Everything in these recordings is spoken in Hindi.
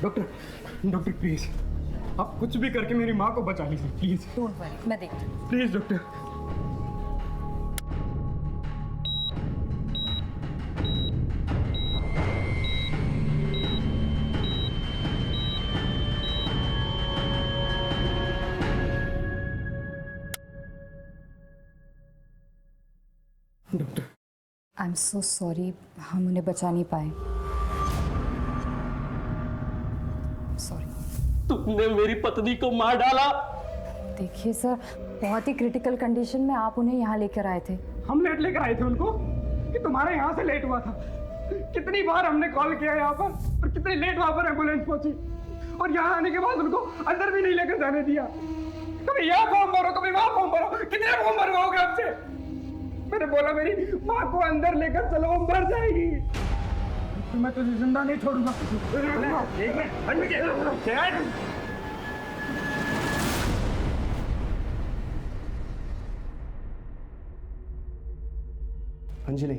डॉक्टर डॉक्टर प्लीज, आप कुछ भी करके मेरी माँ को बचा लीजिए प्लीज। डोंट वरी, मैं देखती हूँ। Please doctor. Doctor I am so sorry, हम उन्हें बचा नहीं पाए। सॉरी। तुमने मेरी पत्नी को मार डाला। देखिए सर, बहुत ही क्रिटिकल कंडीशन में आप उन्हें यहाँ लेकर आए थे। हम लेट लेकर आए थे उनको कि तुम्हारे यहाँ से लेट हुआ था। कितनी बार हमने कॉल किया यहाँ पर और कितनी लेट वहाँ पर एम्बुलेंस पहुंची, और यहाँ आने के बाद उनको अंदर भी नहीं लेकर जाने दिया। कभी यहाँ फॉर्म भरो, कभी वहाँ फॉर्म भरो, कितने फॉर्म भरवाओगे आपसे? मैंने बोला मेरी माँ को अंदर लेकर चलो, वो मर जाएगी। मैं तुझे जिंदा नहीं छोड़ूंगा। अंजलि,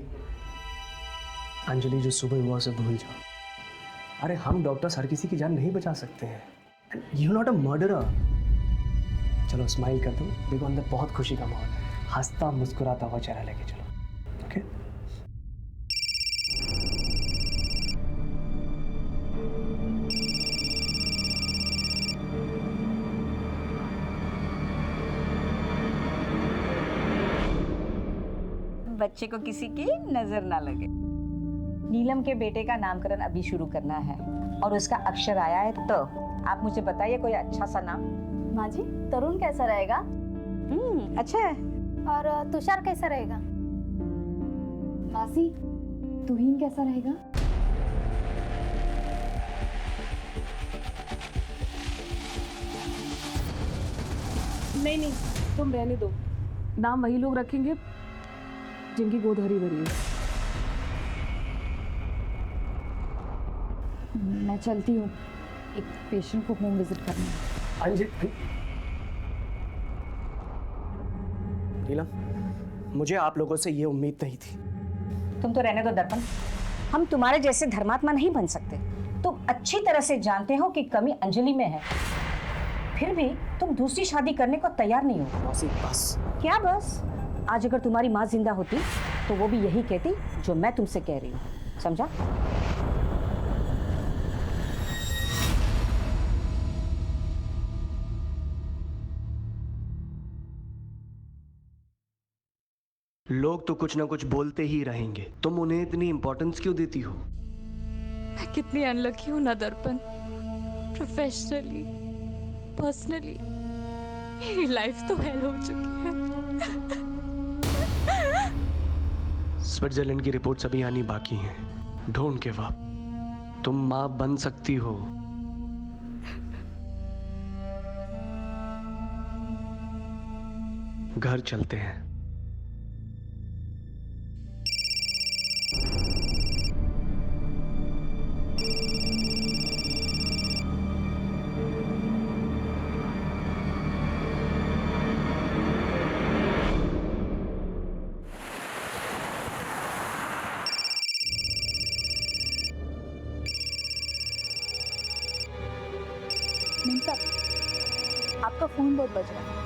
अंजलि जो सुबह हुआ उसे भूल जाओ। अरे हम डॉक्टर्स हर किसी की जान नहीं बचा सकते हैं। You not a murderer. चलो स्माइल कर दो, देखो अंदर बहुत खुशी का माहौल है। हंसता मुस्कुराता हुआ चेहरा लेके चलो, ओके? बच्चे को किसी की नजर ना लगे। नीलम के बेटे का नामकरण अभी शुरू करना है और उसका अक्षर आया है, तो आप मुझे बताइए कोई अच्छा सा नाम। माँ जी, तरुण कैसा रहेगा? अच्छा है। और तुषार कैसा रहेगा? मासी, तुहीन कैसा रहेगा? नहीं नहीं, तुम रहने दो। नाम वही लोग रखेंगे जिनकी गोद हरी भरी है। मैं चलती हूँ, एक पेशेंट को होम विजिट करना है। अंजलि, नीलम, मुझे आप लोगों से ये उम्मीद नहीं थी। तुम तो रहने दो दर्पण, हम तुम्हारे जैसे धर्मात्मा नहीं बन सकते। तुम अच्छी तरह से जानते हो कि कमी अंजलि में है, फिर भी तुम दूसरी शादी करने को तैयार नहीं हो। बस। क्या बस? आज अगर तुम्हारी माँ जिंदा होती तो वो भी यही कहती जो मैं तुमसे कह रही हूँ, समझा? लोग तो कुछ ना कुछ बोलते ही रहेंगे, तुम उन्हें इतनी इंपॉर्टेंस क्यों देती हो? मैं कितनी अनलकी हूँ ना दर्पण। प्रोफेशनली, पर्सनली मेरी लाइफ तो हेल हो चुकी है। स्विट्जरलैंड की रिपोर्ट्स अभी आनी बाकी हैं। डोंट गिव अप, तुम माँ बन सकती हो। घर चलते हैं। मीम साहब, आपका फोन बहुत बज रहा है।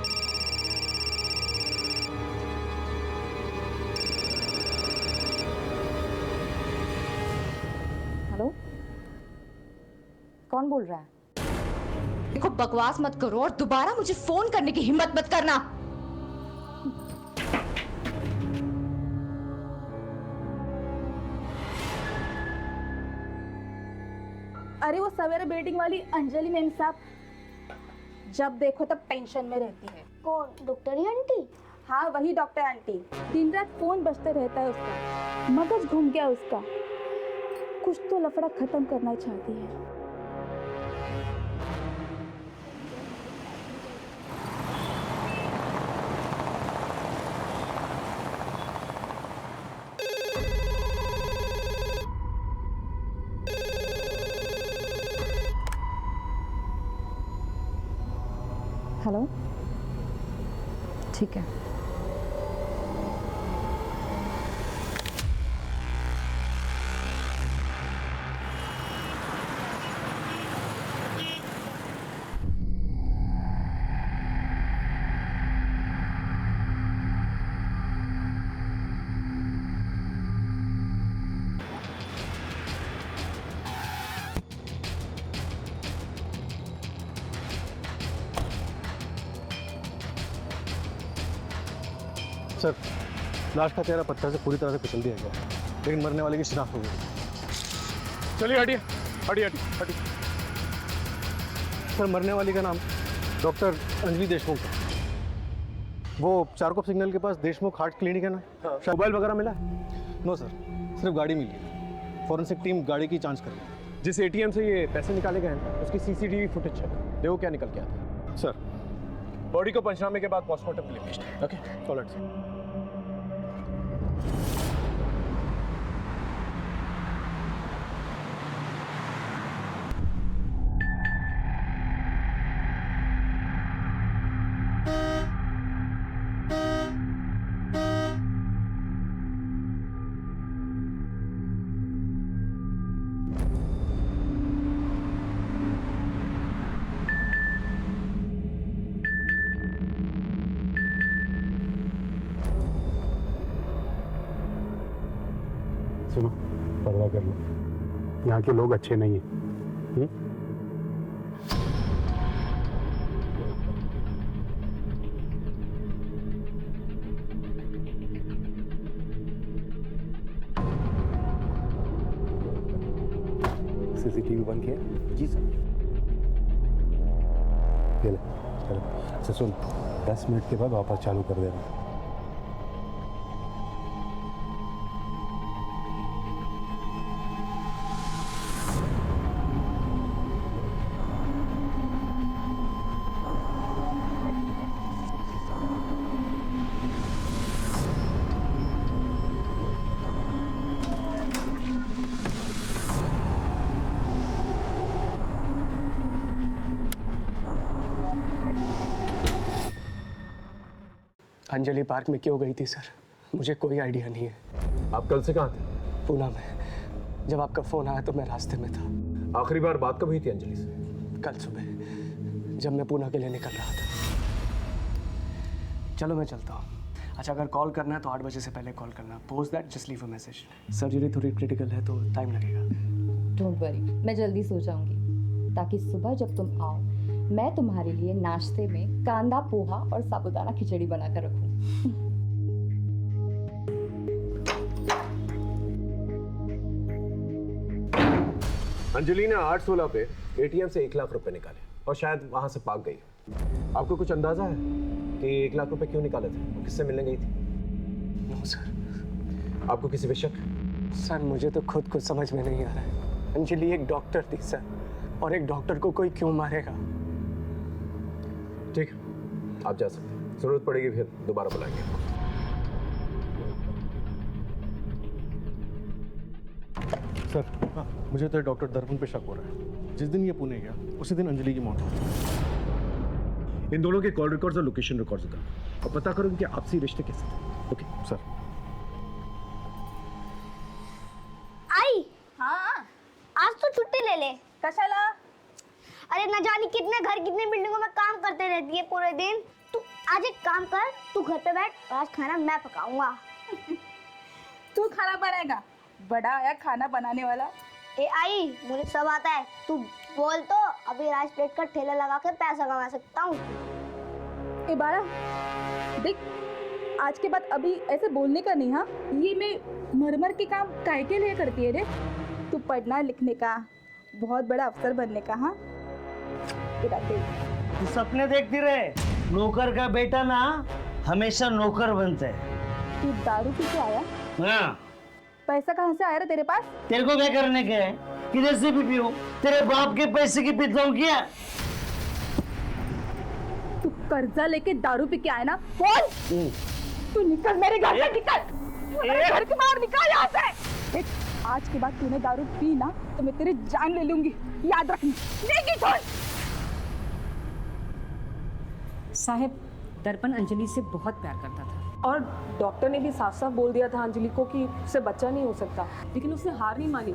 हेलो, कौन बोल रहा है? देखो, बकवास मत करो और दोबारा मुझे फोन करने की हिम्मत मत करना। अरे वो सवेरे बिल्डिंग वाली अंजलि मेम साहब, जब देखो तब टेंशन में रहती है। कौन? Doctor aunty? हाँ, वही डॉक्टर आंटी। दिन रात फोन बजते रहता है उसका, मगज घूम गया उसका। कुछ तो लफड़ा खत्म करना चाहती है। हेलो, ठीक है। सर, लाश का चेहरा पत्थर से पूरी तरह से कुचल दिया गया, लेकिन मरने वाले की शिनाख्त हो गई। चलिए हटिए हटिए हटिए हटिए। सर, मरने वाली का नाम डॉक्टर अंजलि देशमुख है। वो चारकोप सिग्नल के पास देशमुख हार्ट क्लिनिक है ना? मोबाइल वगैरह मिला है? नो सर, सिर्फ गाड़ी मिली है। फॉरेंसिक टीम गाड़ी की जांच कर रही है। जिस एटीएम से ये पैसे निकाले गए हैं उसकी सीसीटीवी फुटेज चेक देखो क्या निकल के आता है। सर, बॉडी को पंचनामे के बाद पोस्टमार्टम के लिए भेजना है। Okay, alright sir. सुनो, पर्दा कर लो, यहाँ के लोग अच्छे नहीं हैं। सीसीटीवी बंद किया? जी सर। ये ले, चलो। अच्छा सुन, 10 मिनट के बाद वापस चालू कर देना। अंजलि पार्क में क्यों गई थी सर? मुझे कोई आइडिया नहीं है। आप कल से कहाँ थे? पूना में। जब आपका फ़ोन आया तो मैं रास्ते में था। आखिरी बार बात कब हुई थी अंजलि से? कल सुबह, जब मैं पूना के लिए निकल रहा था। चलो मैं चलता हूँ। अच्छा, अगर कॉल करना है तो 8 बजे से पहले कॉल करना। Post that, just leave a message. Surgery थोड़ी क्रिटिकल है तो टाइम लगेगा। डोंट वरी, मैं जल्दी सो जाऊंगी ताकि सुबह जब तुम आओ मैं तुम्हारे लिए नाश्ते में कांदा पोहा और साबूदाना खिचड़ी बनाकर रखूं। अंजलि ने 8/16 पे एटीएम से 1 लाख रुपए निकाले और शायद वहां से भाग गई। आपको कुछ अंदाजा है कि 1 लाख रुपए क्यों निकाले थे और किससे मिलने गई थी? No sir. आपको किसी पे शक? सर, मुझे तो खुद कुछ समझ में नहीं आ रहा है। अंजलि एक डॉक्टर थी सर, और एक डॉक्टर को कोई क्यों मारेगा? ठीक है, आप जा सकते हैं। जरूरत पड़ेगी फिर दोबारा बुलाएंगे आपको। सर, मुझे तो डॉक्टर दर्पण पे शक हो रहा है। जिस दिन ये पुणे गया उसी दिन अंजलि की मौत हो गई। इन दोनों के कॉल रिकॉर्ड्स और लोकेशन रिकॉर्ड्स निकालो और पता करो इनके आपसी रिश्ते कैसे थे। Okay sir. आई, हाँ, आज तो छुट्टी ले ले। कशाला? अरे न जाने कितने घर कितने बिल्डिंगों में काम करते रहती है पूरे दिन। तू आज एक काम कर, तू घर पे बैठ, आज खाना मैं पकाऊंगा। तू खाना बनाएगा? बड़ा आया खाना बनाने वाला। ए आई, मुझे सब आता है, तू बोल तो अभी राइस प्लेट का ठेला लगा के पैसा कमा सकता हूँ। ए बारा, देख, आज के बाद अभी ऐसे बोलने का नहीं। हाँ, ये मैं मरमर के काम काहे के लिए करती है रे? तू पढ़ना लिखने का, बहुत बड़ा अफसर बनने का। हाँ, तू सपने देखती रहे। नौकर का बेटा ना हमेशा नौकर बनता है। तू दारू पी के आया? हाँ। पैसा कहाँ से आया रे तेरे पास? तेरे को क्या करने का है? किधर से भी पीऊं? तेरे बाप के पैसे की पीता हूँ क्या? तू कर्जा लेके दारू पी के आया ना? बोल, तू निकल मेरे घर से, निकल मेरे घर के बाहर, निकल यहाँ से। देख, आज के बाद तूने दारू पी ना तो मैं तेरी जान ले लूंगी, याद रखना। नहीं छोड़। साहब, दर्पण अंजलि से बहुत प्यार करता था और डॉक्टर ने भी साफ साफ बोल दिया था अंजलि को कि उससे बच्चा नहीं हो सकता, लेकिन उसने हार नहीं मानी।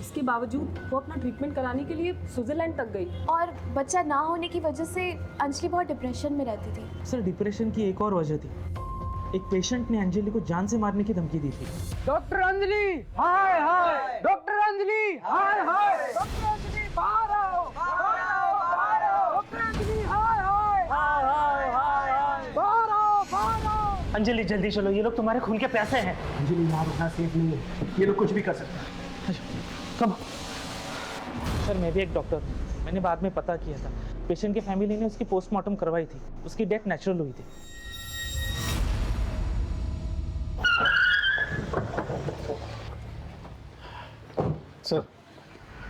इसके बावजूद वो अपना ट्रीटमेंट कराने के लिए स्विट्जरलैंड तक गई। और बच्चा ना होने की वजह से अंजलि बहुत डिप्रेशन में रहती थी। सर, डिप्रेशन की एक और वजह थी। एक पेशेंट ने अंजलि को जान से मारने की धमकी दी थी। डॉक्टर अंजलि, हाय हाय। डॉक्टर अंजलि, हाय हाय। डॉक्टर अंजलि, बाहर आओ, बाहर आओ, बाहर आओ। डॉक्टर अंजलि, हाय हाय, हाय हाय हाय हाय। बाहर आओ, बाहर आओ। अंजलि जल्दी चलो, ये लोग तुम्हारे खून के प्यासे हैं। अंजलि यहाँ रुकना सेफ नहीं है, ये लोग कुछ भी कर सकते हैं। कम। सर मैं भी एक डॉक्टर हूँ, मैंने बाद में पता किया था, पेशेंट की फैमिली ने उसकी पोस्टमार्टम करवाई थी, उसकी डेथ नेचुरल हुई थी। सर,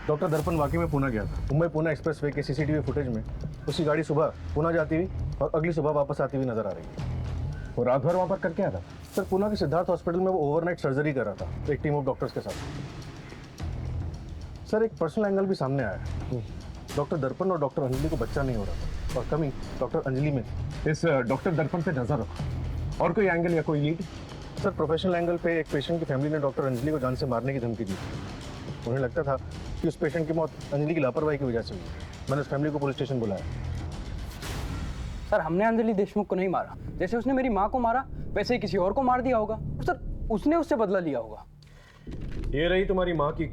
डॉक्टर दर्पण वाकई में पुणे गया था। मुंबई पुणे एक्सप्रेसवे के सीसीटीवी फुटेज में उसकी गाड़ी सुबह पुणे जाती हुई और अगली सुबह वापस आती हुई नजर आ रही है। वो रात भर वहाँ पर करके आया था? सर, पुणे के सिद्धार्थ हॉस्पिटल में वो ओवरनाइट सर्जरी कर रहा था एक टीम ऑफ डॉक्टर्स के साथ। सर, एक पर्सनल एंगल भी सामने आया है। डॉक्टर दर्पण और डॉक्टर अंजलि को बच्चा नहीं हो रहा था और कमी डॉक्टर अंजलि में थी। इस डॉक्टर दर्पण पे नजर रखो। और कोई एंगल या कोई लीड? सर, प्रोफेशनल एंगल पे एक पेशेंट की फैमिली ने डॉक्टर अंजलि को जान से मारने की धमकी दी। उन्हें लगता था कि उस पेशेंट की मौत अंजलि की लापरवाही की वजह से हुई। मैंने उस फैमिली को पुलिस स्टेशन बुलाया। सर, हमने अंजलि देशमुख को नहीं मारा। जैसे उसने मेरी माँ को मारा वैसे ही किसी और को मार दिया होगा। सर, उसने उससे बदला लिया होगा। ये रही तुम्हारी माँ की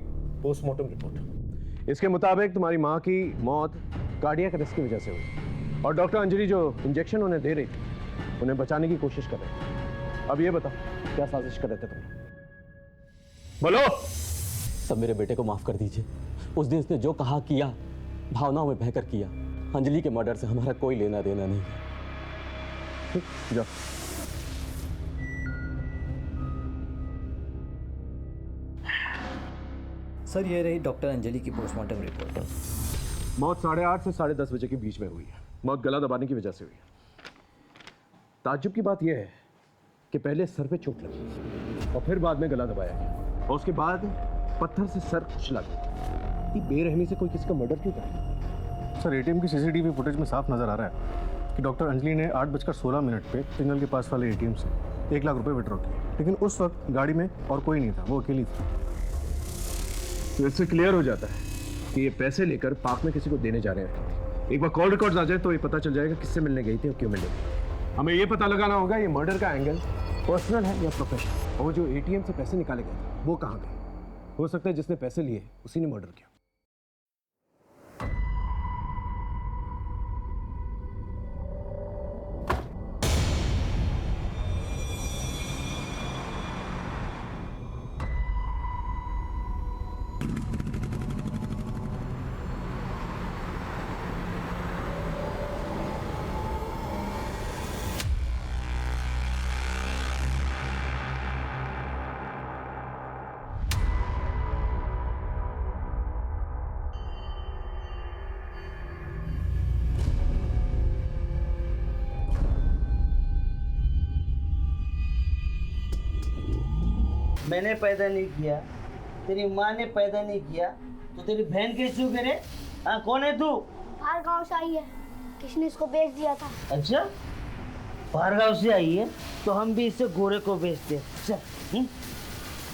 पोस्टमार्टम रिपोर्ट। इसके मुताबिक तुम्हारी माँ की मौत कार्डियक अरेस्ट की वजह से हुई और डॉक्टर अंजलि जो इंजेक्शन उन्हें दे रही थी उन्हें बचाने की कोशिश कर रहे थे। अब ये बताओ, क्या साजिश कर रहे थे तुम? बोलो। सब मेरे बेटे को माफ कर दीजिए। उस दिन उसने जो कहा किया, भावनाओं में बहकर किया। अंजलि के मर्डर से हमारा कोई लेना देना नहीं है। जाओ। सर, ये रही डॉक्टर अंजलि की पोस्टमार्टम रिपोर्ट। मौत 8:30 से 10:30 बजे के बीच में हुई है। मौत गला दबाने की वजह से हुई है। ताज्जुब की बात यह है कि पहले सर पे चोट लगी और फिर बाद में गला दबाया गया और उसके बाद पत्थर से सर कुचला गया। इतनी बेरहमी से कोई किसी का मर्डर क्यों करे? सर, एटीएम की सीसीटीवी फुटेज में साफ नजर आ रहा है कि डॉक्टर अंजलि ने 8:16 पे सिग्नल के पास वाले एटीएम से 1 लाख रुपए विड्रॉ किए, लेकिन उस वक्त गाड़ी में और कोई नहीं था, वो अकेली थी। तो इससे क्लियर हो जाता है कि ये पैसे लेकर पार्क में किसी को देने जा रहे हैं। एक बार कॉल रिकॉर्ड्स आ जाए तो ये पता चल जाएगा किससे मिलने गई थी और क्यों मिलने गई। हमें ये पता लगाना होगा ये मर्डर का एंगल पर्सनल है या प्रोफेशनल। और वो जो एटीएम से पैसे निकाले गए थे वो कहाँ गए? हो सकता है जिसने पैसे लिए उसी ने मर्डर किया। मैंने पैदा नहीं किया, तेरी माँ ने पैदा नहीं किया, तो तेरी बहन कैसे हुई रे? हाँ, कौन है तू? बाहर गांव से आई है, किसी ने इसको बेच दिया था। अच्छा, बाहर गाँव से आई है तो हम भी इसे गोरे को बेचते हैं। चल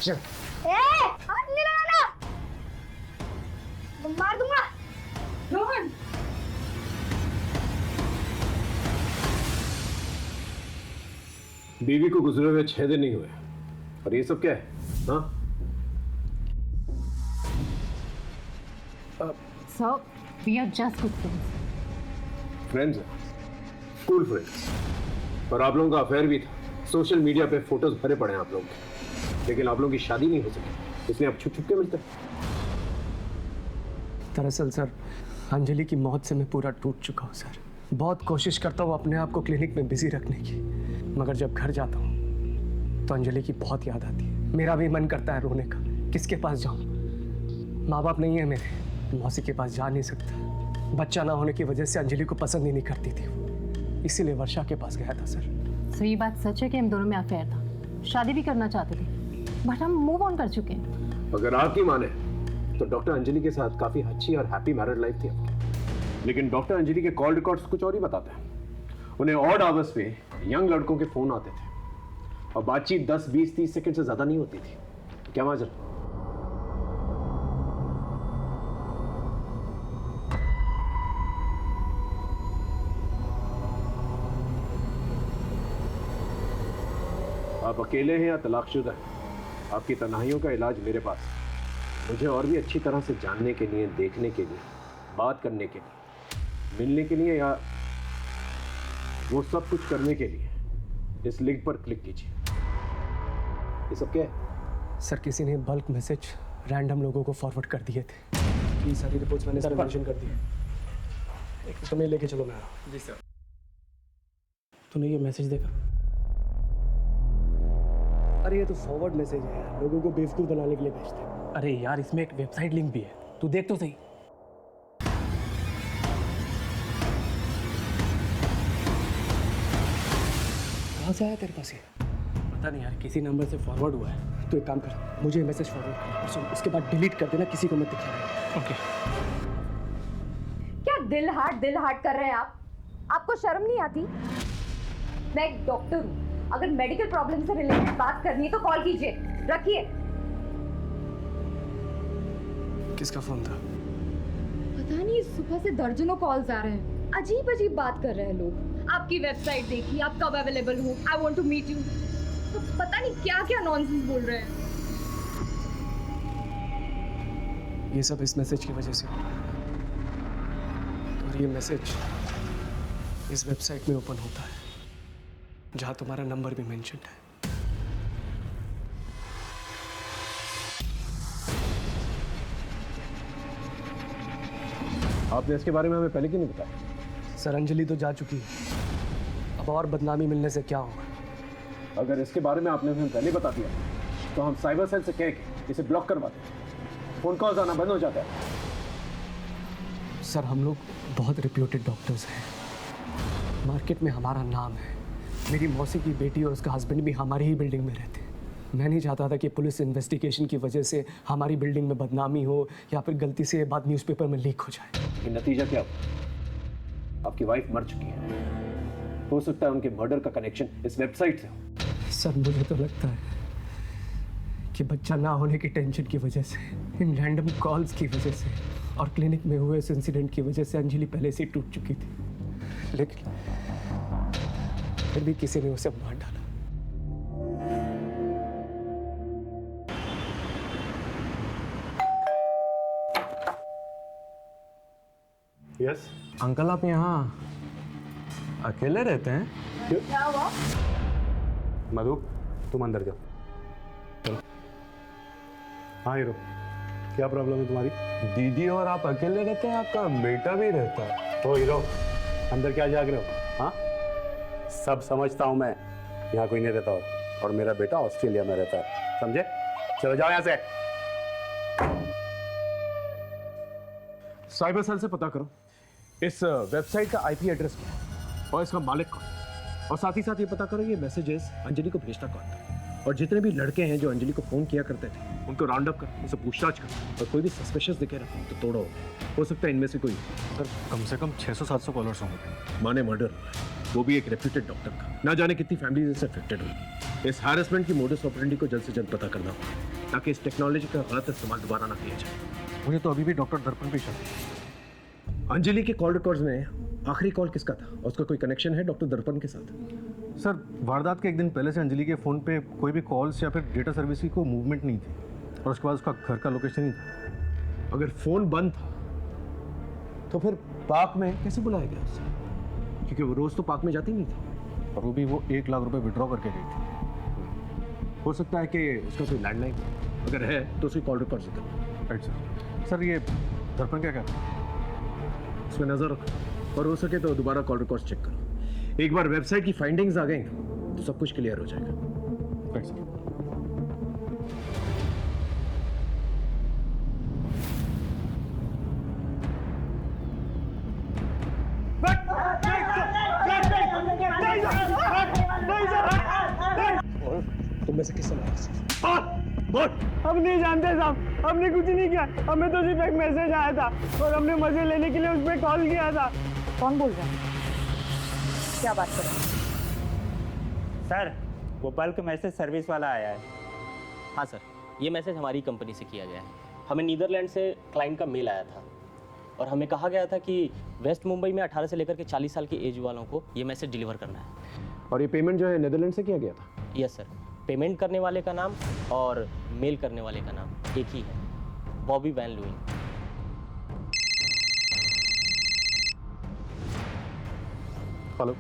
चल। हाथ नहीं लगाना, तुम मार दूंगा। रोहन, बीवी को गुजरे हुए 6 दिन नहीं हुए और ये सब क्या है? हाँ? Sir, we are just good friends. Friends हैं, स्कूल फ्रेंड्स। और आप लोगों का अफेयर भी था। सोशल मीडिया पे फोटोज भरे पड़े हैं आप लोगों के, लेकिन आप लोगों की शादी नहीं हो सकी, इसलिए आप छुप छुप के मिलते हैं। दरअसल सर, अंजलि की मौत से मैं पूरा टूट चुका हूँ सर। बहुत कोशिश करता हूँ अपने आप को क्लिनिक में बिजी रखने की, मगर जब घर जाता हूँ तो अंजलि की बहुत याद आती है। मेरा भी मन करता है रोने का, किसके पास जाऊँ? माँ बाप नहीं है मेरे, मौसी के पास जा नहीं सकता। बच्चा ना होने की वजह से अंजलि को पसंद ही नहीं करती थी वो, इसीलिए वर्षा के पास गया था सर। सो ये बात सच है कि हम दोनों में अफेयर था, शादी भी करना चाहते थे, बट हम मूव ऑन कर चुके हैं। अगर आपकी माने तो डॉक्टर अंजलि के साथ काफी अच्छी और हैप्पी मैरिड लाइफ थी आपकी, लेकिन डॉक्टर अंजलि के कॉल रिकॉर्ड्स कुछ और ही बताते हैं। उन्हें ऑड आवर्स पे यंग लड़कों के फोन आते थे और बातचीत 10, 20, 30 सेकंड से ज्यादा नहीं होती थी। क्या माजरा? आप अकेले हैं या तलाकशुदा हैं? आपकी तन्हाइयों का इलाज मेरे पास है। मुझे और भी अच्छी तरह से जानने के लिए, देखने के लिए, बात करने के लिए, मिलने के लिए या वो सब कुछ करने के लिए इस लिंक पर क्लिक कीजिए। ये सब क्या है? सर किसी ने बल्क मैसेज रैंडम लोगों को फॉरवर्ड कर दिए थे। ये सारी रिपोर्ट्स मैंने इसमें मेंशन कर दी है। एक समय लेके चलो, मैं आ रहा हूँ। जी सर। तूने ये मैसेज देखा? अरे ये तो फॉरवर्ड मैसेज है यार, लोगों को बेवकूफ़ बनाने के लिए भेजते हैं। अरे यार इसमें एक वेबसाइट लिंक भी है, तू देख तो सही। कहाँ से आया तेरे पास ये? पता नहीं यार, किसी नंबर से फॉरवर्ड हुआ है। तो एक काम कर, मुझे मैसेज फॉरवर्ड कर और सुन, उसके बाद डिलीट कर देना, किसी को मत दिखाना। ओके। क्या दिल हार्ट कर रहे हैं आप? आपको शर्म नहीं आती? मैं एक डॉक्टर हूँ, अगर मेडिकल प्रॉब्लम से रिलेटेड बात करनी है तो कॉल कीजिए, रखिए। किसका फोन था? पता नहीं, सुबह से दर्जनों कॉल्स आ रहे हैं, अजीब अजीब बात कर रहे हैं लोग। आपकी वेबसाइट देखी, आप कब अवेलेबल हो, I want to meet you, तो पता नहीं क्या क्या नॉनसेंस बोल रहे हैं। ये सब इस मैसेज की वजह से। और ये मैसेज इस वेबसाइट में ओपन होता है जहां तुम्हारा नंबर भी मेंशन्ड है। आपने इसके बारे में हमें पहले क्यों नहीं बताया? सर अंजलि तो जा चुकी है, अब और बदनामी मिलने से क्या होगा? अगर इसके बारे में आपने हमें पहले बता दिया तो हम साइबर सेल से कह के इसे ब्लॉक करवा दें, फोन कॉल्स आना बंद हो जाता है। सर हम लोग बहुत रिप्यूटेड डॉक्टर्स हैं, मार्केट में हमारा नाम है। मेरी मौसी की बेटी और उसका हस्बैंड भी हमारी ही बिल्डिंग में रहते हैं। मैं नहीं चाहता था कि पुलिस इन्वेस्टिगेशन की वजह से हमारी बिल्डिंग में बदनामी हो या फिर गलती से ये बात न्यूज़पेपर में लीक हो जाए। ये नतीजा क्या हुआ? आपकी वाइफ मर चुकी है, हो सकता है उनके मर्डर का कनेक्शन इस वेबसाइट से हो। सर मुझे तो लगता है कि बच्चा ना होने की टेंशन की वजह से, इन रैंडम कॉल्स की वजह से और क्लिनिक में हुए इस इंसिडेंट की वजह से अंजलि पहले से ही टूट चुकी थी, लेकिन फिर भी किसी ने उसे मार डाला। यस अंकल आप यहाँ अकेले रहते हैं? क्या हुआ? मधु तुम अंदर जाओ, चलो। हाँ हीरो, क्या प्रॉब्लम है तुम्हारी? दीदी और आप अकेले रहते हैं, आपका बेटा भी रहता है। तो हीरो अंदर क्या जाग रहे हो? हाँ सब समझता हूँ मैं, यहाँ कोई नहीं रहता और मेरा बेटा ऑस्ट्रेलिया में रहता है, समझे? चलो जाओ यहाँ से। साइबर सेल से पता करो इस वेबसाइट का आईपी एड्रेस क्या है और इसका मालिक कौन, और साथ ही साथ ये पता करो ये मैसेजेस अंजलि को भेजता कौन था, और जितने भी लड़के हैं जो अंजलि को फोन किया करते थे उनको राउंड अप कर, उनसे पूछताछ कर, और कोई भी सस्पिशियस दिखे ना तो तोड़ो। हो सकता है इनमें से कोई। सर कम से कम 600-700 कॉलर्स होंगे। माने मर्डर, वो भी एक रेप्यूटेड डॉक्टर का। ना जाने कितनी फैमिली इससे अफेक्टेड होगी। इस हैरेसमेंट की मोडस ऑपरेंडी को जल्द से जल्द पता करना होगा ताकि इस टेक्नोलॉजी का गलत इस्तेमाल दोबारा ना किया जाए। मुझे तो अभी भी डॉक्टर दर्पण पे शक है। अंजलि के कॉल रिकॉर्ड्स में आखिरी कॉल किसका था और उसका कोई कनेक्शन है डॉक्टर दर्पण के साथ? सर वारदात के एक दिन पहले से अंजलि के फ़ोन पे कोई भी कॉल्स या फिर डेटा सर्विस की कोई मूवमेंट नहीं थी, और उसके बाद उसका घर का लोकेशन ही था। अगर फ़ोन बंद था तो फिर पार्क में कैसे बुलाया गया उसे? क्योंकि वो रोज़ तो पार्क में जाती नहीं थी, और वो भी वो 1 लाख रुपए विड्रॉ करके गई थी। हो सकता है कि उसका कोई लैंडलाइन, अगर है तो उसकी कॉल रिकॉर्ड जिक्र। राइट सर ये दर्पण क्या कहता है? उसमें नजर रखो, और हो सके तो दोबारा कॉल रिकॉर्ड चेक करो। एक बार वेबसाइट की फाइंडिंग्स आ गई तो सब कुछ क्लियर हो जाएगा। Right sir. तुम में से किसने मारा? हम नहीं जानते साहब, हमने कुछ नहीं किया, हमें तो सिर्फ एक मैसेज आया था और हमने मजे लेने के लिए उस पर कॉल किया था। कौन बोल रहा है? क्या बात कर रहे हैं? सर वो बल्क मैसेज सर्विस वाला आया है। हाँ सर, ये मैसेज हमारी कंपनी से किया गया है। हमें नीदरलैंड से क्लाइंट का मेल आया था और हमें कहा गया था कि वेस्ट मुंबई में 18 से लेकर के 40 साल की एज वालों को ये मैसेज डिलीवर करना है। और ये पेमेंट जो है नीदरलैंड से किया गया था? यस सर, पेमेंट करने वाले का नाम और मेल करने वाले का नाम एक ही है, बॉबी वैन लुइन। हेलो,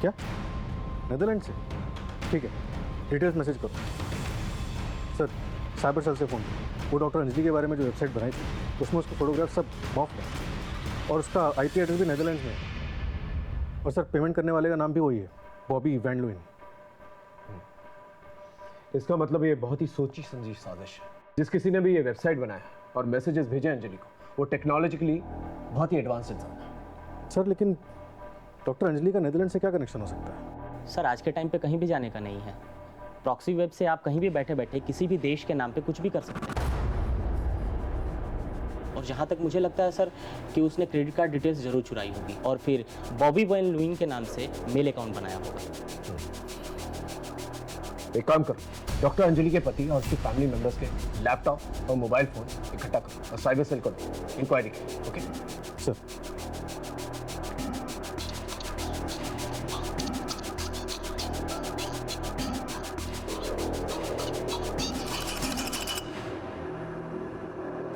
क्या नेदरलैंड से? ठीक है, डिटेल्स मैसेज करो। सर साइबर सेल से फ़ोन, वो डॉक्टर अंजलि के बारे में जो वेबसाइट बनाई थी उसमें उसका फोटोग्राफ सब मॉफ है और उसका IP एड्रेस भी नेदरलैंड्स में है। और सर पेमेंट करने वाले का नाम भी वही है, बॉबी वैन लुइन। इसका मतलब ये बहुत ही सोची समझी साजिश है। जिस किसी ने भी ये वेबसाइट बनाया और मैसेजेस भेजे अंजलि को, वो टेक्नोलॉजिकली बहुत ही एडवांस इंसान है। सर लेकिन डॉक्टर अंजलि का नेदरलैंड से क्या कनेक्शन हो सकता है? सर आज के टाइम पे कहीं भी जाने का नहीं है। प्रॉक्सी वेब से आप कहीं भी बैठे बैठे किसी भी देश के नाम पे कुछ भी कर सकते हैं। और जहाँ तक मुझे लगता है सर कि उसने क्रेडिट कार्ड डिटेल्स जरूर चुराई होगी और फिर बॉबी वैन लुइन के नाम से मेल अकाउंट बनाया होगा। एक काम करो, डॉक्टर अंजलि के पति और उसकी फैमिली मेंबर्स के लैपटॉप और मोबाइल फोन इकट्ठा करो और साइबर सेल को दो इंक्वायरी की। Okay sir.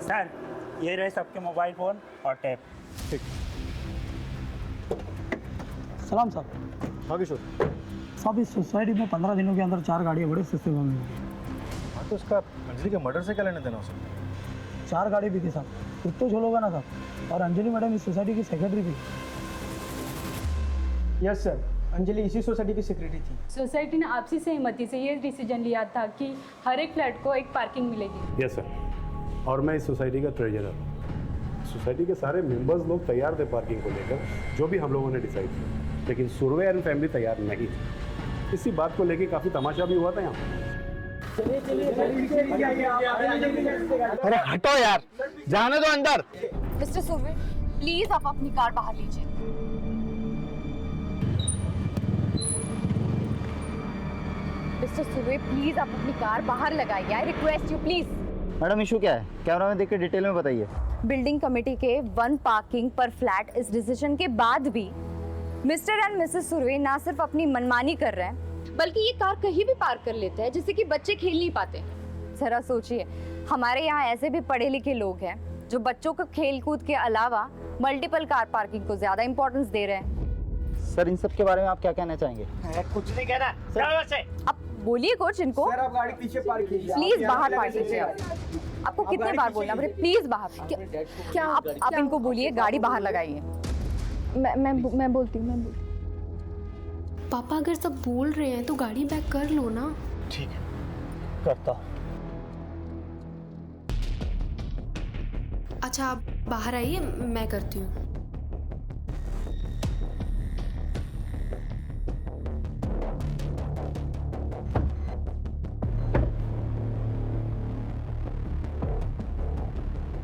सर ये रहे सबके मोबाइल फ़ोन और टैब। ठीक। सलाम साहब। हाँ किशोर। साहब इस सोसाइटी में 15 दिनों के अंदर 4 गाड़ियाँ बड़े सस्ते में मिली। हाँ तो उसका अंजलि के मर्डर से क्या लेने देना हो सकता है? 4 गाड़ी भी थी साहब, कुछ तो झोल होगा ना साहब। और अंजलि मैडम इस सोसाइटी की सेक्रेटरी भी। यस सर, अंजलि इसी सोसाइटी की सेक्रेटरी थी। सोसाइटी ने आपसी सहमति से ये डिसीजन लिया था कि हर एक फ्लैट को एक पार्किंग मिलेगी। यस सर, और मैं इस सोसाइटी का ट्रेजरर हूँ। सोसाइटी के सारे मेंबर्स लोग तैयार थे पार्किंग को लेकर, जो भी हम लोगों ने डिसाइड किया, लेकिन सुरवे एंड फैमिली तैयार नहीं थी। इसी बात को लेकर काफ़ी तमाशा भी हुआ था यहाँ। अरे हटो यार, जाने दो अंदर। मिस्टर सुरवे, प्लीज आप अपनी कार बाहर लीजिए। मिस्टर सुरवे, प्लीज आप अपनी कार बाहर लगाइए। I request you please. Madam issue क्या है? कैमरा में देख के डिटेल में बताइए। बिल्डिंग कमेटी के 1 पार्किंग पर फ्लैट इस डिसीजन के बाद भी मिस्टर एंड मिसेस सुरवे ना सिर्फ अपनी मनमानी कर रहे हैं, बल्कि ये कार कहीं भी पार्क कर लेते हैं जिससे कि बच्चे खेल नहीं पाते। जरा सोचिए, हमारे यहाँ ऐसे भी पढ़े लिखे लोग हैं जो बच्चों को खेल कूद के अलावा मल्टीपल कार पार्किंग को ज्यादा इंपॉर्टेंस दे रहे हैं। सर इन सब के बारे में आप क्या कहना चाहेंगे? कुछ नहीं कहना सर। अब बोलिए कुछ इनको। सर आप गाड़ी पीछे पार्क कीजिए। प्लीज बाहर पार्क कीजिए। आपको कितने बार बोलना है? प्लीज बाहर। क्या आप इनको बोलिए गाड़ी बाहर लगाइए। मैं बोलती हूँ। पापा अगर सब बोल रहे हैं तो गाड़ी बैक कर लो ना। ठीक है, करता हूँ। अच्छा आप बाहर आइए, मैं करती हूँ।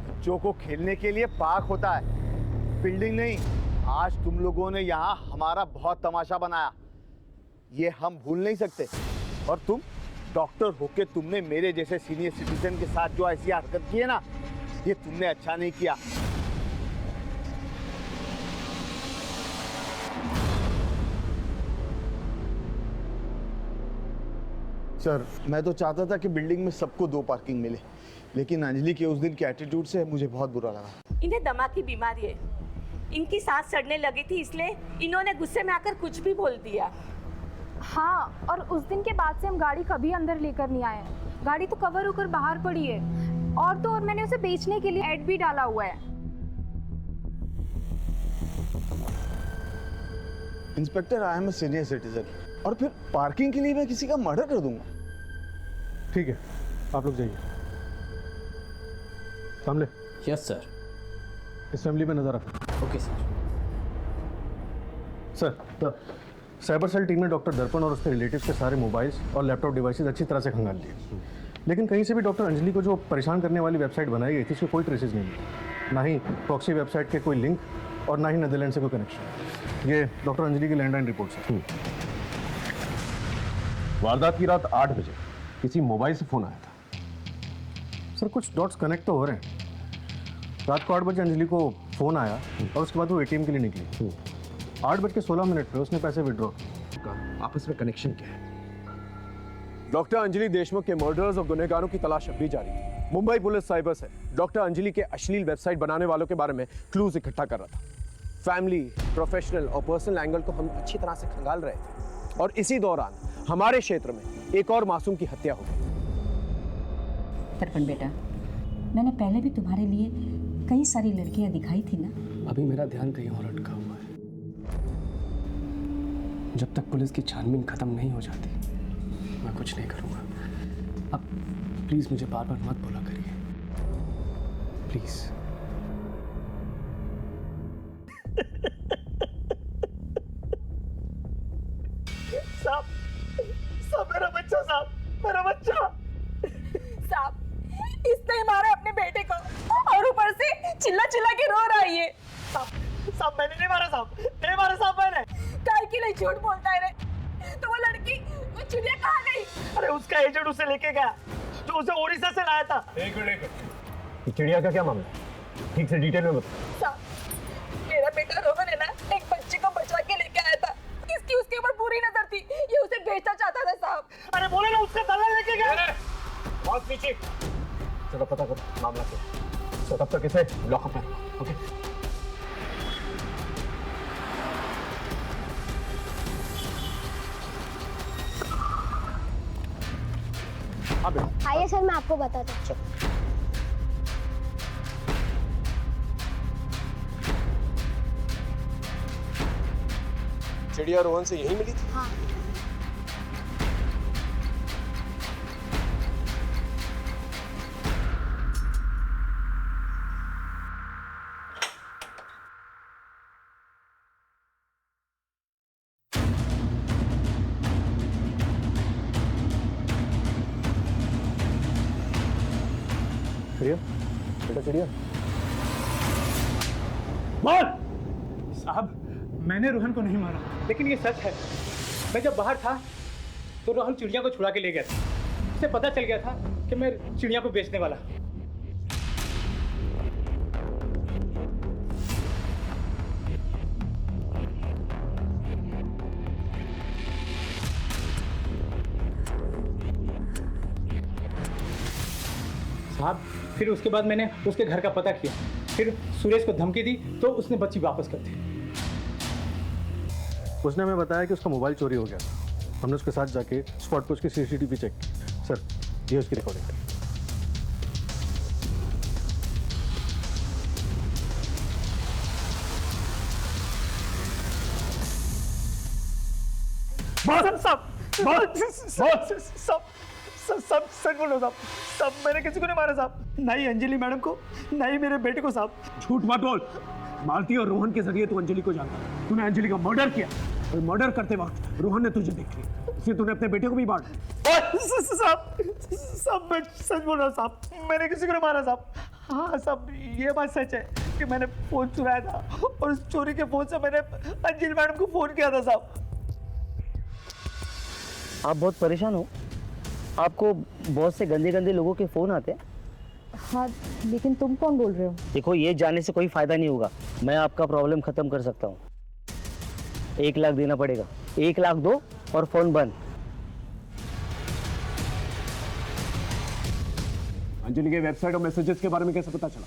बच्चों को खेलने के लिए पार्क होता है, बिल्डिंग नहीं। आज तुम लोगों ने यहाँ हमारा बहुत तमाशा बनाया, ये हम भूल नहीं सकते। और तुम डॉक्टर होके तुमने मेरे जैसे सीनियर सिटीजन के साथ जो ऐसी हरकत की है ना, ये तुमने अच्छा नहीं किया। सर मैं तो चाहता था कि बिल्डिंग में सबको 2 पार्किंग मिले, लेकिन अंजलि के उस दिन के एटीट्यूड से मुझे बहुत बुरा लगा। इन्हें दिमाग की बीमारी है, इनकी सांस चढ़ने लगी थी, इसलिए इन्होंने गुस्से में आकर कुछ भी बोल दिया। हाँ, और उस दिन के बाद से हम गाड़ी कभी अंदर लेकर नहीं आए। गाड़ी तो कवर होकर बाहर पड़ी है, और तो और मैंने उसे बेचने के लिए ऐड भी डाला हुआ है। Inspector I am a senior citizen, और फिर पार्किंग के लिए मैं किसी का मर्डर कर दूंगा? ठीक है, आप लोग जाइए। सामने। Yes sir. इस फैमिली पे नजर रखो। Okay sir. Sir cyber cell team ने डॉक्टर दर्पण और उसके रिलेटिव्स के सारे मोबाइल्स और लैपटॉप डिवाइसेस अच्छी तरह से खंगाल लिए, लेकिन कहीं से भी डॉक्टर अंजलि को जो परेशान करने वाली वेबसाइट बनाई गई थी उसके कोई ट्रेसेस नहीं मिले, ना ही प्रॉक्सी वेबसाइट के कोई लिंक और ना ही नेदरलैंड से कोई कनेक्शन। ये डॉक्टर अंजलि की लैंडलाइन रिपोर्ट है। वारदात की रात 8 बजे किसी मोबाइल से फोन आया था। सर कुछ डॉट्स कनेक्ट तो हो रहे हैं। रात को 8 बजे अंजलि को फ़ोन आया और उसके बाद वो ATM के लिए निकली। 8:16 पे उसने पैसे विड्रॉ किए। आपस में कनेक्शन क्या है? डॉक्टर अंजलि देशमुख के मर्डर्स और गुनहगारों की तलाश अब भी जारी है। मुंबई पुलिस साइबर से डॉक्टर अंजलि के अश्लील वेबसाइट बनाने वालों के बारे में क्लूज इकट्ठा कर रहा था। फैमिली, प्रोफेशनल और पर्सनल एंगल को हम अच्छी तरह से खंगाल रहे थे और इसी दौरान हमारे क्षेत्र में एक और मासूम की हत्या हो गई। दर्पण बेटा, मैंने पहले भी तुम्हारे लिए कई सारी लड़कियां दिखाई थी ना। अभी मेरा ध्यान कहीं और अटका हुआ है। जब तक पुलिस की छानबीन खत्म नहीं हो जाती मैं कुछ नहीं करूंगा। अब प्लीज मुझे बार बार मत बोला करिए, प्लीज। साहब, साहब मेरा बच्चा, साहब मेरा बच्चा। साहब, इसने मारा अपने बेटे को और ऊपर से चिल्ला चिल्ला के रो रहा है ये। साहब मैंने नहीं मारा, साहब नहीं मारा, साहब मैंने। काय के लिए झूठ बोलता है रे? तो वो लड़की, वो चिड़िया कहाँ गई? अरे उसका एजेंट उसे लेके गया, जो उसे ओडिशा से लाया था। एक मिनट, चिड़िया का क्या मामला है? ठीक से डिटेल में बताओ। साहब, मेरा बेटा रोहन है ना, एक बच्चे को बचा के लेके आया था। इसकी उसके ऊपर पूरी नजर थी, ये उसे बेचना चाहता था साहब। अरे बोले ना उसका दलाल लेके गया। बहुत पीछे, चलो पता करो मामला क्या। तो तब तक इसे लॉकअप में, ओके? आइए सर, मैं आपको बताता हूँ। चिड़िया रोहन से यहीं मिली थी? हाँ। चिड़िया, बेटा चिड़िया। बोल। साहब, मैंने रोहन को नहीं मारा, लेकिन ये सच है। मैं जब बाहर था तो रोहन चिड़िया को छुड़ा के ले गया था। उसे पता चल गया था कि मैं चिड़िया को बेचने वाला। साहब, फिर उसके बाद मैंने उसके घर का पता किया, फिर सुरेश को धमकी दी तो उसने बच्ची वापस कर दी। उसने हमें बताया कि उसका मोबाइल चोरी हो गया था। हमने उसके साथ जाके स्पॉट पर उसकी सीसीटीवी चेक की। सर, ये उसकी रिकॉर्डिंग है। सब सच बोलो साहब। सब मैंने किसी को नहीं मारा साहब, ना ही अंजलि मैडम को, ना ही मेरे बेटे को साहब। झूठ मत बोल। मालती और रोहन के जरिए तू अंजलि को जानता। तूने अंजलि का मर्डर किया और मर्डर करते वक्त रोहन ने तुझे देख लिया, इसलिए तूने अपने बेटे को भी मार दिया। साहब मैं सच बोल रहा हूँ साहब, मैंने किसी को नहीं मारा साहब। हाँ साहब, ये बात सच है कि मैंने फोन चुराया था और उस चोरी के फोन से मैंने अंजलि मैडम को फोन किया था साहब। आप बहुत परेशान हो? आपको बहुत से गंदे गंदे लोगों के फोन आते हैं? हाँ, लेकिन तुम कौन बोल रहे हो? देखो, ये जानने से कोई फायदा नहीं होगा। मैं आपका प्रॉब्लम खत्म कर सकता हूँ। 1 लाख देना पड़ेगा। 1 लाख दो और फोन बंद। अंजलि के वेबसाइट और मैसेजेस के बारे में कैसे पता चला?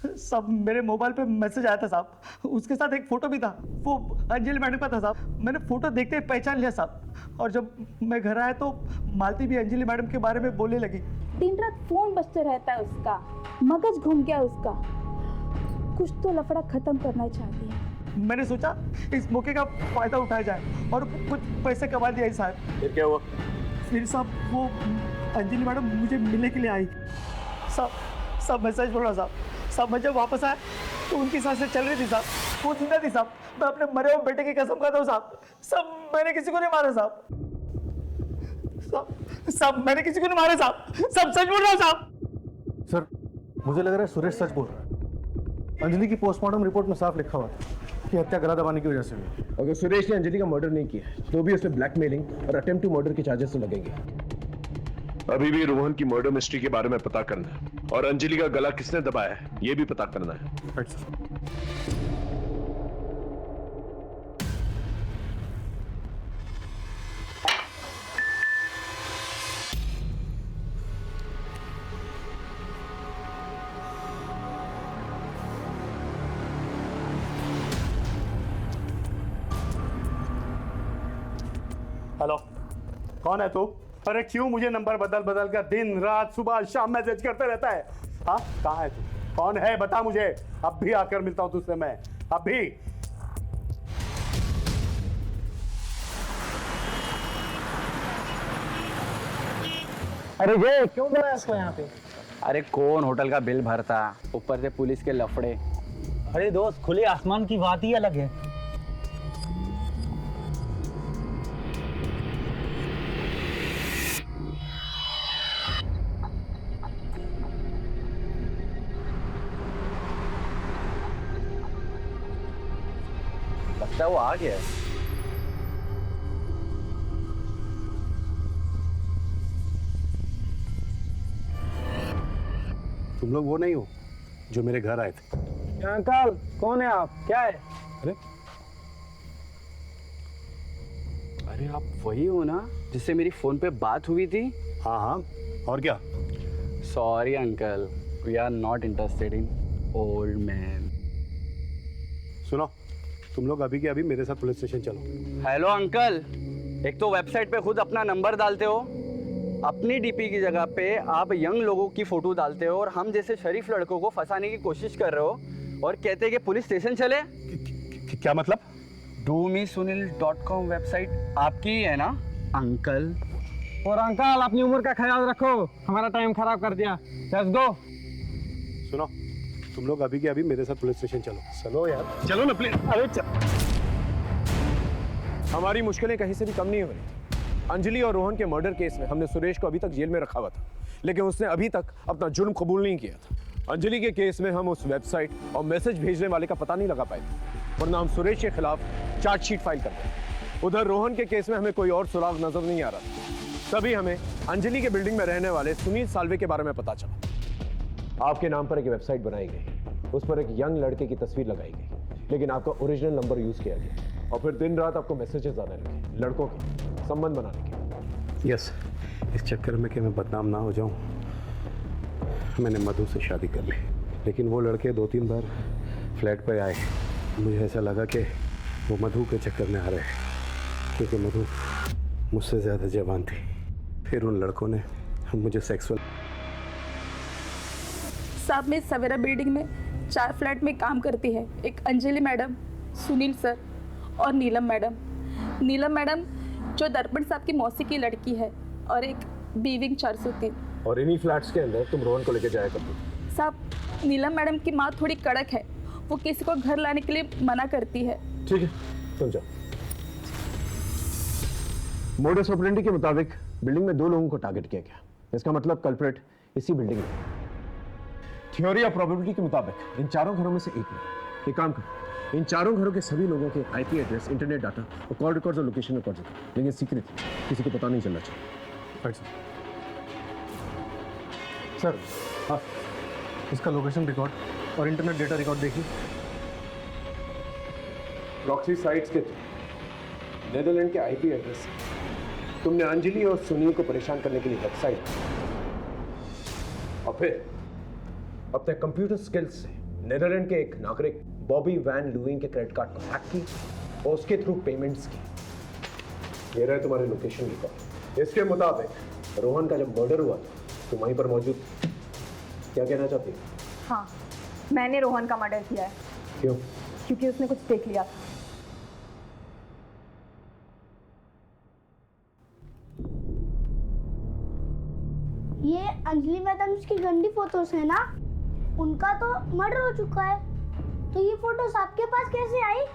साहब मेरे मोबाइल पे मैसेज आया था साहब, उसके साथ एक फोटो भी था, वो अंजलि मैडम का था साहब। मैंने फोटो देखते ही पहचान लिया साहब, और जब मैं घर आया तो मालती भी अंजलि मैडम के बारे में बोलने लगी। दिन रात फोन बजते रहता है उसका, मगज घूम गया उसका। कुछ तो लफड़ा खत्म करना चाहती है। मैंने सोचा इस मौके का फायदा उठाया जाए और कुछ पैसे कमा दिया साहब। फिर क्या हुआ? फिर साहब वो अंजलि मैडम मुझे मिलने के लिए आई साहब। मैं सच बोल रहा साहब, मैं जब वापस आया तो उनकी सांसें चल रही थी साहब, वो जिंदा थी साहब। मैं अपने मरे हुए बेटे की कसम खाता हूँ साहब, मैंने किसी को नहीं मारा साहब। मैंने किसी को नहीं मारा साहब, सच बोल रहा हूँ साहब। सर, मुझे लग रहा है सुरेश सच बोल रहा है। अंजलि की पोस्टमार्टम रिपोर्ट में साफ लिखा हुआ था कि हत्या गला दबाने की वजह से हुई। अगर सुरेश ने अंजलि का मर्डर नहीं किया तो भी उसे ब्लैकमेलिंग और अटेम्प्ट टू मर्डर के चार्जेस तो लगेंगे। अभी भी रोहन की मर्डर मिस्ट्री के बारे में पता करना है और अंजलि का गला किसने दबाया है ये भी पता करना है। Right sir. हेलो, कौन है तू? अरे क्यों मुझे नंबर बदल बदल कर दिन रात सुबह शाम मैसेज करते रहता है? हाँ, कहाँ है तू? कौन है बता मुझे, अब भी आकर मिलता हूँ तुझसे मैं, अभी। अरे ये क्यों बुलाया इसको यहाँ पे? अरे कौन होटल का बिल भरता, ऊपर से पुलिस के लफड़े। अरे दोस्त, खुले आसमान की बात ही अलग है। लगता है वो आ गया है। तुम लोग वो नहीं हो जो मेरे घर आए थे? अंकल, कौन है आप? क्या है? अरे आप वही हो ना जिससे मेरी फोन पे बात हुई थी? हाँ हाँ, और क्या? Sorry uncle, we are not interested in old man. सुनो, तुम लोग अभी के अभी मेरे साथ पुलिस स्टेशन चलो। हेलो अंकल, एक तो वेबसाइट पे खुद अपना नंबर डालते हो, अपनी डीपी की जगह पे आप यंग लोगों की फोटो डालते हो और हम जैसे शरीफ लड़कों को फंसाने की कोशिश कर रहे हो और कहते हैं कि पुलिस स्टेशन चले। क्या मतलब? domesunil.com वेबसाइट आपकी ही है ना अंकल? और अंकल, अपनी उम्र का ख्याल रखो, हमारा टाइम खराब कर दिया। Let's go. सुनो, तुम लोग अभी के अभी मेरे साथ पुलिस स्टेशन चलो। चलो यार, चलो ना प्लीज। अरे हमारी मुश्किलें कहीं से भी कम नहीं हो रही। अंजलि और रोहन के मर्डर केस में हमने सुरेश को अभी तक जेल में रखा हुआ था, लेकिन उसने अभी तक अपना जुर्म कबूल नहीं किया था। अंजलि के केस में हम उस वेबसाइट और मैसेज भेजने वाले का पता नहीं लगा पाए थे, वरना हम सुरेश के खिलाफ चार्जशीट फाइल करते। उधर रोहन के केस में हमें कोई और सुराग नजर नहीं आ रहा था। तभी हमें अंजलि के बिल्डिंग में रहने वाले सुनील साल्वे के बारे में पता चला। आपके नाम पर एक वेबसाइट बनाई गई, उस पर एक यंग लड़के की तस्वीर लगाई गई, लेकिन आपका ओरिजिनल नंबर यूज किया गया और फिर दिन रात आपको मैसेजेस आने लगे लड़कों के संबंध बनाने के। यस, इस चक्कर में कि मैं बदनाम ना हो जाऊं, मैंने मधु से शादी कर ली। लेकिन वो लड़के 2-3 बार फ्लैट पे आए, मुझे ऐसा लगा कि वो मधु के चक्कर में आ रहे हैं, क्योंकि मधु मुझसे ज़्यादा जवान थी। फिर उन लड़कों ने मुझे सेक्सुअल। साहब, मैं सवेरा बिल्डिंग में 4 फ्लैट में काम करती है। एक अंजलि मैडम, सुनील सर और नीलम मैडम। नीलम मैडम जो दर्पण साहब की मौसी की लड़की है, और एक बीविंग 403। और इन्हीं फ्लैट्स के अंदर तुम रोहन को लेकर जाया करते थे? साहब, नीलम मैडम की माँ थोड़ी कड़क है, वो किसी को घर लाने के लिए मना करती है। ठीक है, तुम जाओ। मोडस ऑपरेंडी के मुताबिक बिल्डिंग में 2 लोगों को टारगेट किया गया। इसका मतलब कल्प्रेट इसी बिल्डिंग में। थ्योरी ऑफ प्रोबेबिलिटी के मुताबिक इन 4 घरों में से एक में। एक काम करो, इन 4 घरों के सभी लोगों के आईपी एड्रेस, इंटरनेट डाटा और कॉल रिकॉर्ड्स और लोकेशन रिकॉर्ड्स, लेकिन सीक्रेट, किसी को पता नहीं चलना चाहिए। सर, हाँ, इसका लोकेशन रिकॉर्ड और इंटरनेट डेटा रिकॉर्ड देखिए। प्रॉक्सी साइट्स के नेदरलैंड के आईपी एड्रेस, तुमने अंजलि और सुनील को परेशान करने के लिए वेबसाइट, और फिर अपने कंप्यूटर स्किल्स से नेदरलैंड के एक नागरिक बॉबी वैन लुइंग के क्रेडिट कार्ड को हैक की और उसके थ्रू पेमेंट्स की। ये रहे तुम्हारे लोकेशन रिकॉर्ड। इसके मुताबिक रोहन का जब मर्डर हुआ तुम वहीं पर मौजूद। क्या कहना चाहती हो? हाँ, मैंने रोहन का मर्डर किया है। क्यों? क्योंकि उसने कुछ देख लिया था। ये अंजलि मैडम की गंदी फोटोज है ना? उनका तो मर्डर हो चुका है, तो ये फोटोज आपके पास कैसे आई?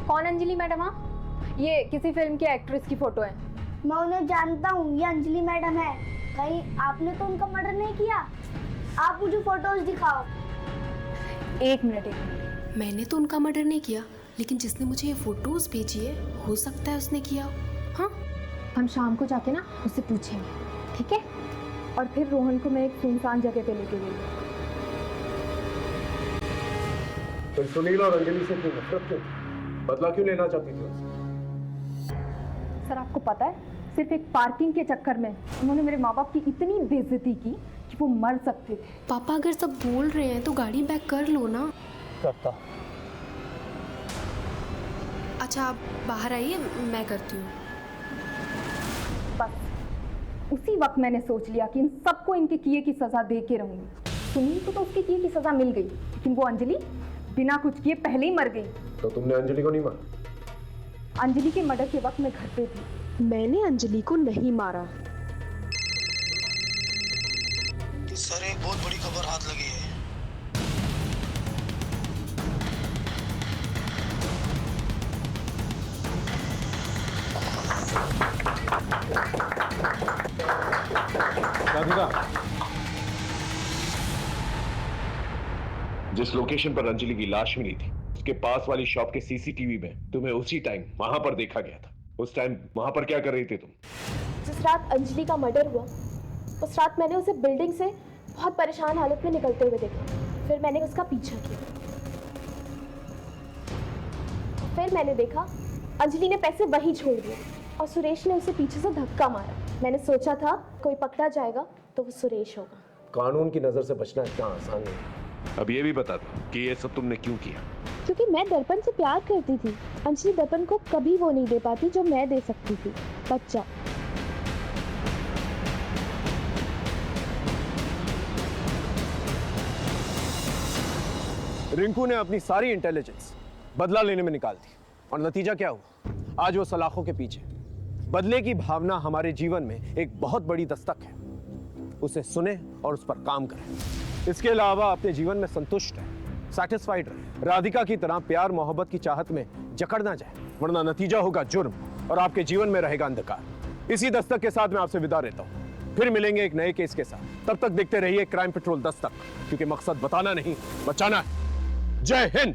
कौन अंजलि मैडम? ये किसी फिल्म की एक्ट्रेस की फोटो है। मैं उन्हें जानता हूँ, ये अंजलि मैडम है। कहीं आपने तो उनका मर्डर नहीं किया? आप मुझे फोटोज दिखाओ। एक मिनट। मैंने तो उनका मर्डर नहीं किया, लेकिन जिसने मुझे ये फोटोज भेजी है, हो सकता है उसने किया। हाँ, हम शाम को जाके ना उससे पूछेंगे, ठीक है? और फिर रोहन को मैं एक सुनसान जगह पे लेके गई। तो सुनील और अंजलि से क्यों नफरत क्यों? बदला क्यों लेना चाहती थी उनसे? सर, आपको पता है, सिर्फ एक पार्किंग के चक्कर में उन्होंने मेरे माँ बाप की इतनी बेइज्जती की कि वो मर सकते थे। पापा अगर सब बोल रहे हैं तो गाड़ी बैक कर लो ना। करता। अच्छा, आप बाहर आइए, मैं करती हूँ। बस उसी वक्त मैंने सोच लिया कि इन सबको इनके किए की सजा दे के रहूंगी। सुनील को तो उसके किए की सजा मिल गई, लेकिन वो अंजलि बिना कुछ किए पहले ही मर गई। तो तुमने अंजलि को नहीं मारा? अंजलि के मर्डर के वक्त मैं घर पे थी। मैंने अंजलि को नहीं मारा। सर एक बहुत बड़ी खबर हाथ लगी है। राधिका, जिस लोकेशन पर अंजलि की लाश मिली थी उसके पास वाली शॉप के सीसीटीवी में तुम्हें उसी टाइम वहां पर देखा गया था। उस टाइम वहां पर क्या कर रही थी तुम? जिस रात अंजलि का मर्डर हुआ उस रात मैंने उसे बिल्डिंग से बहुत परेशान हालत में निकलते हुए देखा। फिर मैंने उसका पीछा किया। फिर मैंने देखा अंजलि ने पैसे वहीं छोड़ दिए और सुरेश ने उसे पीछे से धक्का मारा। मैंने सोचा था कोई पकड़ा जाएगा तो वो सुरेश होगा। कानून की नजर से बचना इतना आसान नहीं। अब ये भी बता दो कि ये सब तुमने क्यों किया? क्योंकि मैं दर्पण से प्यार करती थी। अंजलि दर्पण को कभी वो नहीं दे पाती जो मैं दे सकती थी। बच्चा। रिंकू ने अपनी सारी इंटेलिजेंस बदला लेने में निकाल दी और नतीजा क्या हुआ? आज वो सलाखों के पीछे। बदले की भावना हमारे जीवन में एक बहुत बड़ी दस्तक है। उसे सुने और उस पर काम करें। इसके अलावा अपने जीवन में संतुष्ट रहे, सैटिस्फाइड रहे। राधिका की तरह प्यार मोहब्बत की चाहत में जकड़ ना जाए, वरना नतीजा होगा जुर्म और आपके जीवन में रहेगा अंधकार। इसी दस्तक के साथ मैं आपसे विदा लेता हूं। फिर मिलेंगे एक नए केस के साथ। तब तक देखते रहिए क्राइम पेट्रोल दस्तक, क्योंकि मकसद बताना नहीं बचाना है। जय हिंद।